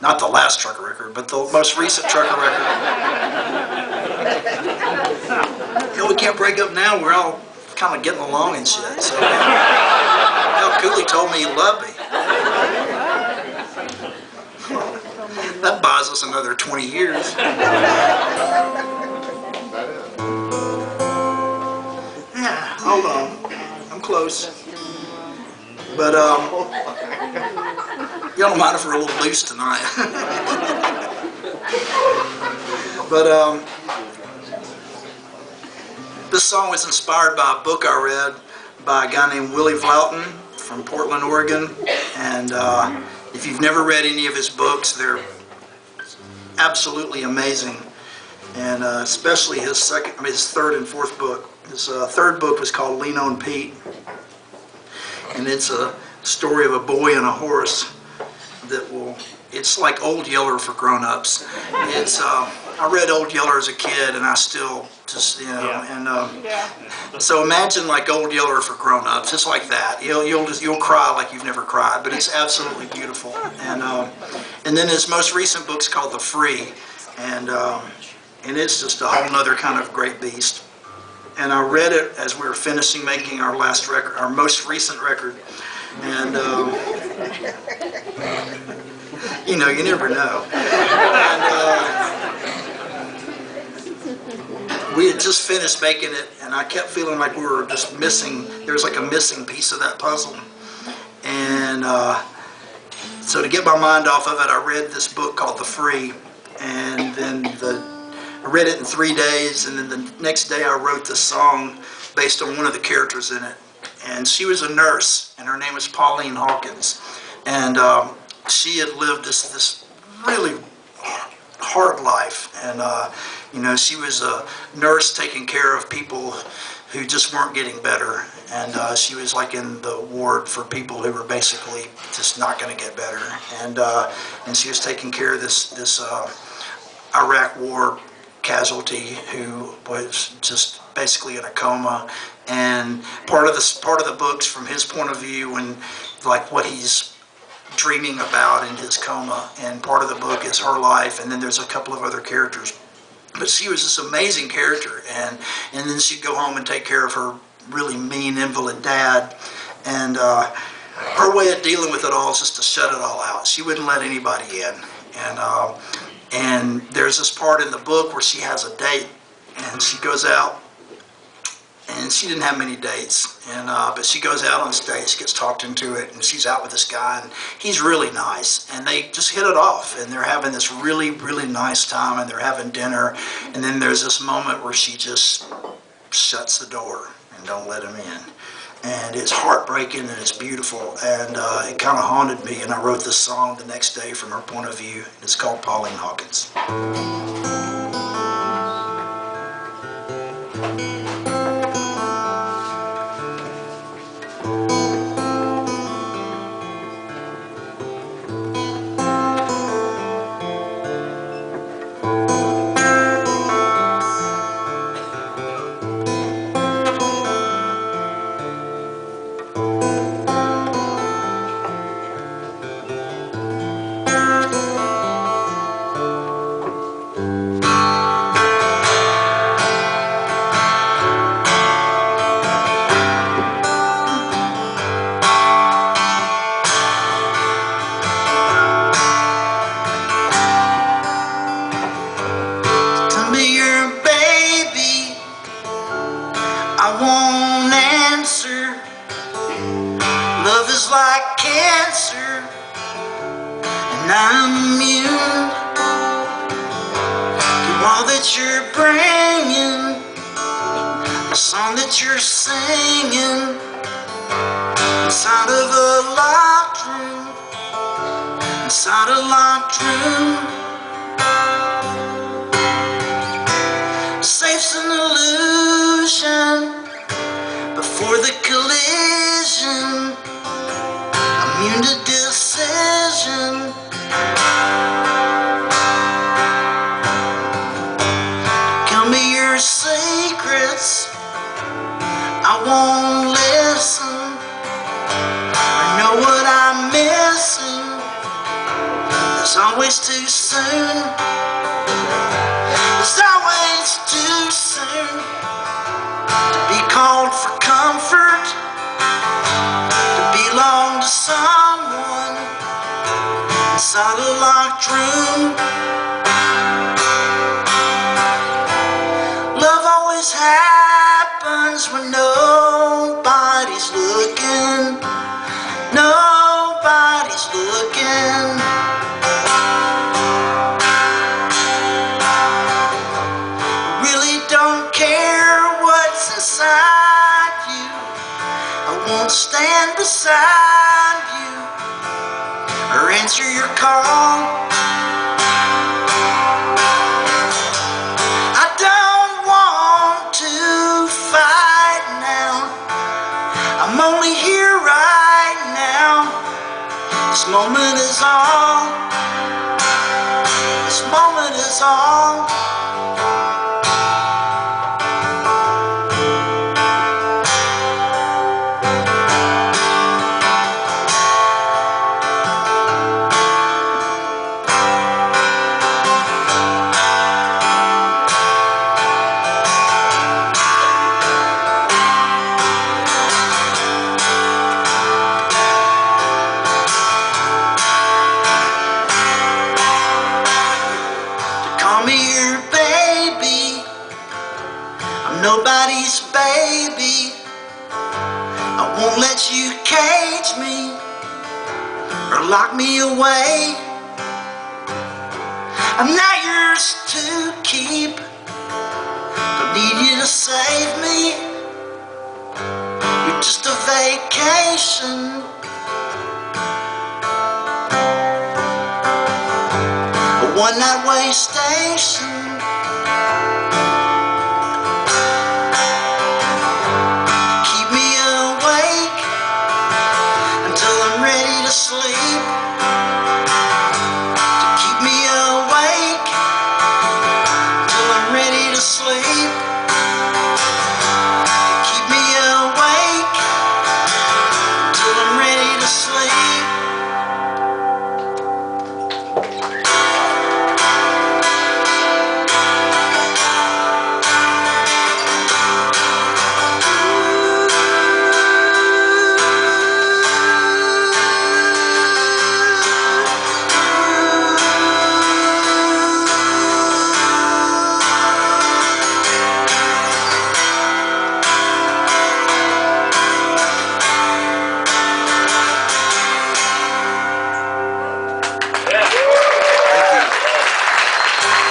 Not the last trucker record, but the most recent trucker record. You know, we can't break up now. We're all kind of getting along and shit. So, Cooley told me he loved me. That buys us another 20 years. Yeah, hold on. I'm close. But, y'all don't mind if we're a little loose tonight. But, this song was inspired by a book I read by a guy named Willie Vloughton from Portland, Oregon. And if you've never read any of his books, they're absolutely amazing. And especially his third and fourth book. His third book was called Lean on Pete. And it's a story of a boy and a horse that it's like Old Yeller for grown-ups. It's, I read Old Yeller as a kid, and I still just, you know, and so imagine like Old Yeller for grown-ups. It's like that. You'll cry like you've never cried, but it's absolutely beautiful. And then his most recent book's called The Free, and it's just a whole nother kind of great beast. And I read it as we were finishing making our last record, our most recent record, and you know, you never know. And, we had just finished making it, and I kept feeling like we were just missing, there was like a missing piece of that puzzle. And so to get my mind off of it, I read this book called The Free, and then I read it in 3 days, and then the next day I wrote this song based on one of the characters in it. And she was a nurse, and her name was Pauline Hawkins. And she had lived this really hard life. And, you know, she was a nurse taking care of people who just weren't getting better. And she was like in the ward for people who were basically just not going to get better. And she was taking care of this Iraq war casualty who was just basically in a coma. And part of the book's from his point of view and like what he's dreaming about in his coma, and part of the book is her life, and then there's a couple of other characters. But she was this amazing character, and then she'd go home and take care of her really mean invalid dad, and her way of dealing with it all is just to shut it all out. She wouldn't let anybody in, and there's this part in the book where she has a date, and she goes out, and she didn't have many dates, but she goes out on this date, she gets talked into it, and she's out with this guy, and he's really nice, and they just hit it off, and they're having this really, really nice time, and they're having dinner, and then there's this moment where she just shuts the door and don't let him in, and it's heartbreaking, and it's beautiful, and it kind of haunted me, and I wrote this song the next day from her point of view. It's called Pauline Hawkins. Love is like cancer, and I'm immune to all that you're bringing, the song that you're singing, inside of a locked room, inside a locked room. Safe's an illusion before the collision, immune to decision. Tell me your secrets, I won't listen. I know what I'm missing, that's always too soon. It's always too soon to be called for comfort, to belong to someone inside a locked room. Love always happens when nobody's looking. Nobody's looking. Really don't care what's inside you. I won't stand beside you or answer your call. I don't want to fight now. I'm only here right now. This moment is all. This moment is all. Call me your baby. I'm nobody's baby. I won't let you cage me or lock me away. I'm not yours to keep. Don't need you to save me. You're just a vacation. A one-night way station. Keep me awake until I'm ready to sleep. To keep me awake till I'm ready to sleep. To keep me awake till I'm ready to sleep.